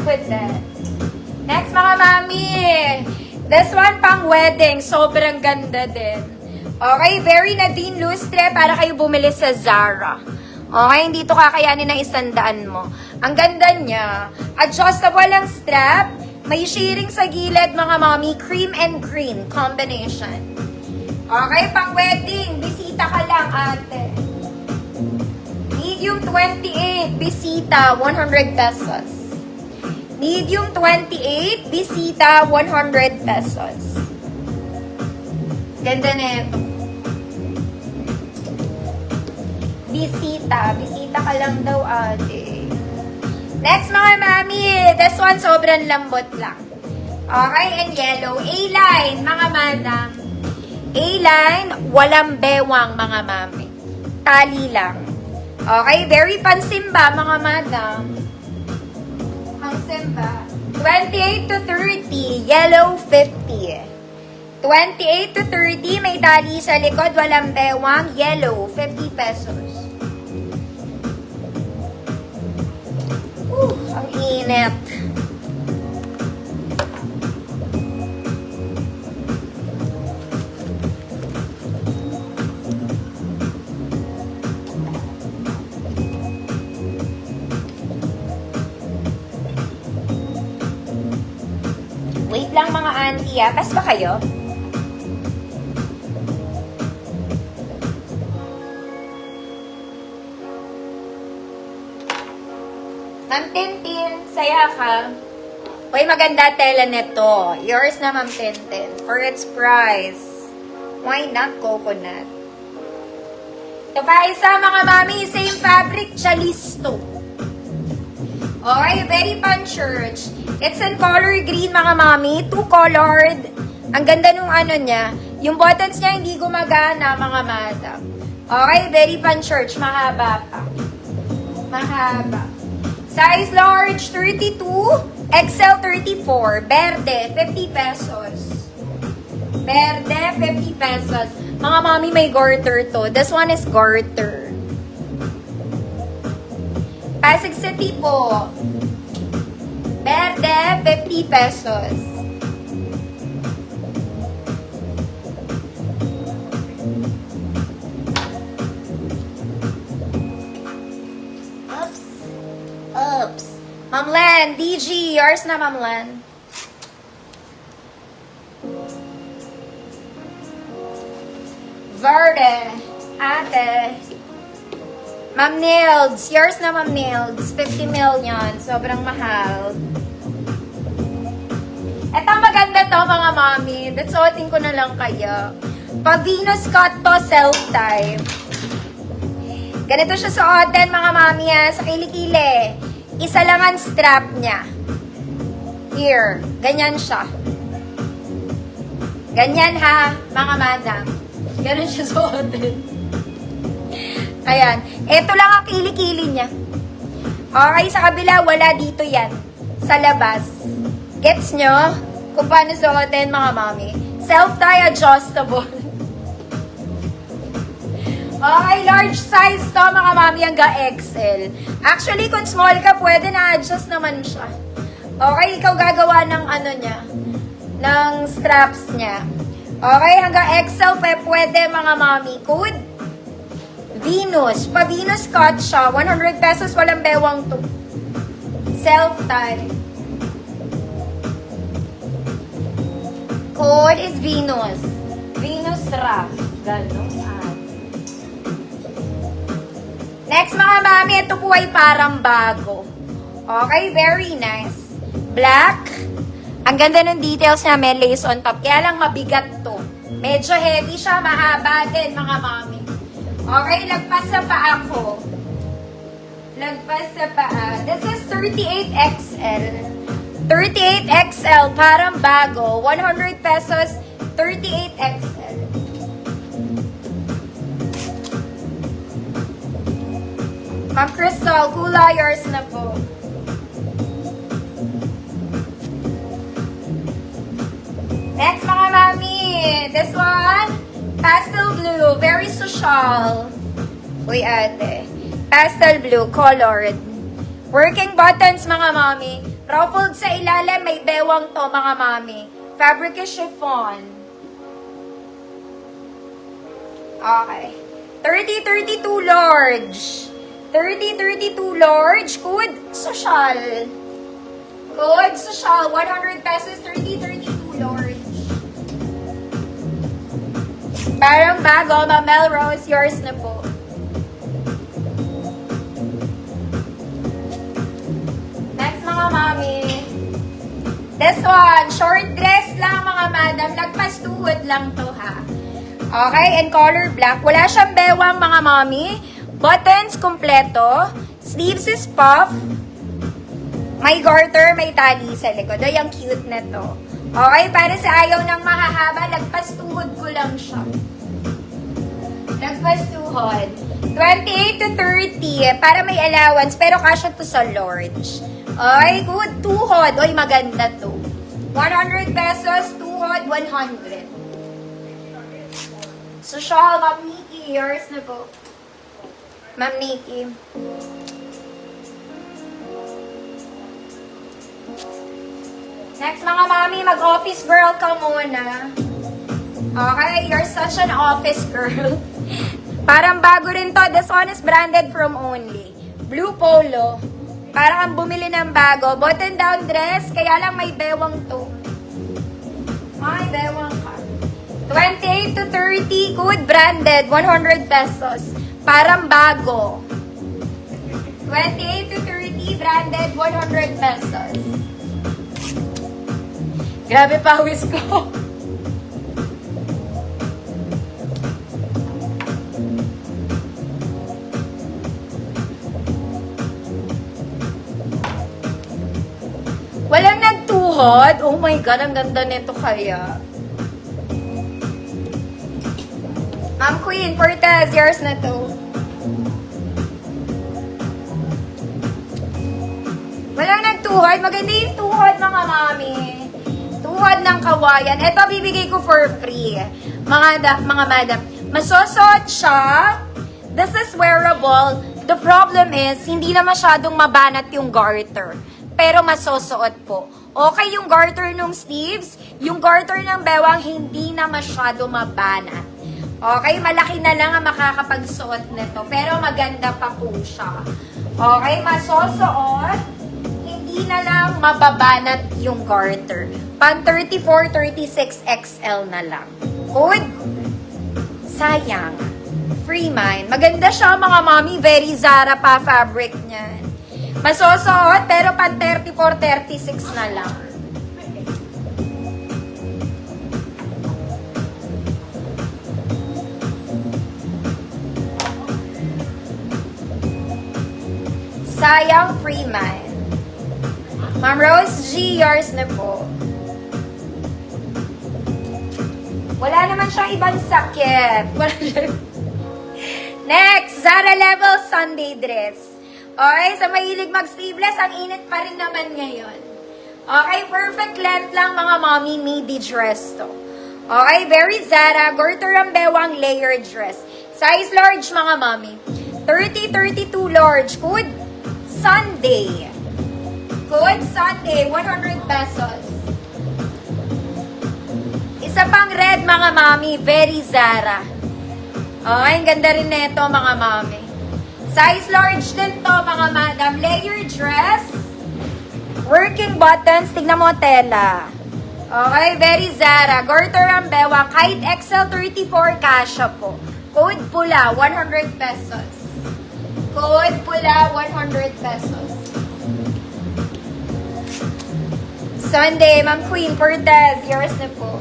With that. Next mga mami, this one pang wedding, sobrang ganda din. Okay, very Nadine Lustre para kayo bumili sa Zara. Okay, hindi to kakayanin ng 100 mo. Ang ganda niya, adjustable ang strap, may shearing sa gilid mga mami, cream and green combination. Okay, pang wedding, bisita ka lang ate. Medium 28, bisita, 100 pesos. Medium 28, bisita, 100 pesos. Ganda na ito. Bisita ka lang daw ate. Next mga mami, this one sobrang lambot lang. Okay, and yellow. A-line, mga madam. A-line, walang bewang mga mami. Tali lang. Okay, very pansimba mga madam. Simba. 28 to 30, yellow 50. 28 to 30, may tali sa likod, walang bewang, yellow, 50 pesos. Ang init. Wait lang mga auntie Pass ba kayo? Ma'am Tintin, saya ka. Uy, maganda tela nito. Yours na Ma'am Tintin. For its price. Why not coconut? Ito pa isa mga mami, same fabric, chalisto. Okay, very pan-church. It's in color green, mga mami. Two-colored. Ang ganda nung ano niya. Yung buttons niya hindi gumagana, mga madam. Okay, very pan-church. Mahaba pa. Mahaba. Size large, 32. XL, 34. Berde, 50 pesos. Berde, 50 pesos. Mga mami, may garter to. This one is garter. Pasig City po. Berde, 50 pesos. Oops. Ma'am Len, DG, yours na Ma'am Len. Verde, ate. Ma'am Nilds, yours na Ma'am Nilds. 50 million. Sobrang mahal. Eto maganda to mga mami. Datsuotin ko na lang kayo. Pa Venus cut to self-type. Ganito siya suotin mga mami sa kilikili. Isa lang ang strap niya. Here. Ganyan siya. Ganyan ha, mga madam. Ganun siya suotin. Ayan. Ito lang ang kilikili niya. Okay, sa kabila, wala dito yan. Sa labas. Gets nyo? Kung paano suotin, mga mami. Self-tie adjustable. Okay, large size to, mga mami, hanggang XL. Actually, kung small ka, pwede na-adjust naman siya. Okay, ikaw gagawa ng ano niya. Ng straps niya. Okay, hanggang XL, pwede, mga mami. Code Venus. Pa Venus cut siya. 100 pesos, walang bewang to. Self-tie. Code is Venus. Venus wrap. Ganon. Next mga mami, ito po ay parang bago. Okay, very nice. Black. Ang ganda ng details niya, may lace on top. Kaya lang mabigat to. Medyo heavy siya, mahaba din mga mami. Okay, lagpas sa paa ko. Lagpas sa paa. This is 38XL. 38XL, parang bago. 100 pesos, 38XL. Ma'am Crystal, Kula, yours na po. Next mga mami, this one blue, very social. Uy, ate. Pastel blue, colored. Working buttons, mga mami. Ruffled sa ilalim, may bewang to, mga mami. Fabric is chiffon. Okay. 30-32 large. 30-32 large. Code social. Code social. 100 pesos. 30-32 large. Parang bago. Ma'am Rose, yours na po. Next, mga mami. This one, short dress lang, mga madam. Nagpastuhod lang to, ha. Okay, and color black. Wala siyang bewang, mga mami. Buttons, kompleto. Sleeves is puff. May garter, may tali sa likod. Ay, ang cute na to. Okay, para sa ayaw ng mahahaba, nagpastuhod ko lang siya. Nagpastuhod. 28 to 30, para may allowance, pero kasya to sa large. Ay, good. Tuhod. Oy, maganda to. 100 pesos, tuhod, 100. Social, Ma'am Nikki. Yours na po. Ma'am Nikki. Next, mga mami, mag-office girl ka muna. Okay, you're such an office girl. Parang bago rin to. This one is branded from Only. Blue polo. Parang ang bumili ng bago. Button down dress, kaya lang may bewang to. May bewang ka. 28 to 30, good branded, 100 pesos. Parang bago. 28 to 30, branded, 100 pesos. Grabe pawis ko. Walang nagtuhod? Oh my God, ang ganda nito kaya. Ma'am Queen, Cortez, yours na to. Walang nagtuhod? Maganda yung tuhod, mga mami. Tuhod ng kawayan. Ito, bibigay ko for free. Mga madam. Masosot siya. This is wearable. The problem is, hindi na masyadong mabanat yung garter. Pero masusuot po. Okay yung garter ng sleeves, yung garter ng bewang hindi na masyado mabanat. Okay, malaki na lang ang makakapagsuot nito, pero maganda pa po siya. Okay, masusuot, hindi na lang mababanat yung garter. Pan 34, 36 XL na lang. Good? Sayang. Free mind. Maganda siya, mga mami. Very Zara pa fabric niyan. Masusuot, pero pan 34, 36 na lang. Sayang, free man. Ma'am Rose G, yours na po. Wala naman siyang ibang sakit. Wala siyang... Next, Zara Level Sunday dress. Okay, sa mahilig mag-sleeveless, ang init pa rin naman ngayon. Okay, perfect length lang, mga mommy, midi dress to. Okay, very Zara, garter ang bewang layered dress. Size large, mga mommy. 30-32 large. Good Sunday. Good Sunday, 100 pesos. Isa pang red, mga mommy, very Zara. Okay, ang ganda rin nito, mga mommy. Size large din to, mga madam. Layer dress. Working buttons. Tignan mo, tela. Okay, very Zara. Garter ang bewang. Kahit XL34, kasha po. Code pula, 100 pesos. Code pula, 100 pesos. Sunday, Ma'am Queen, Cortez. Yours na po.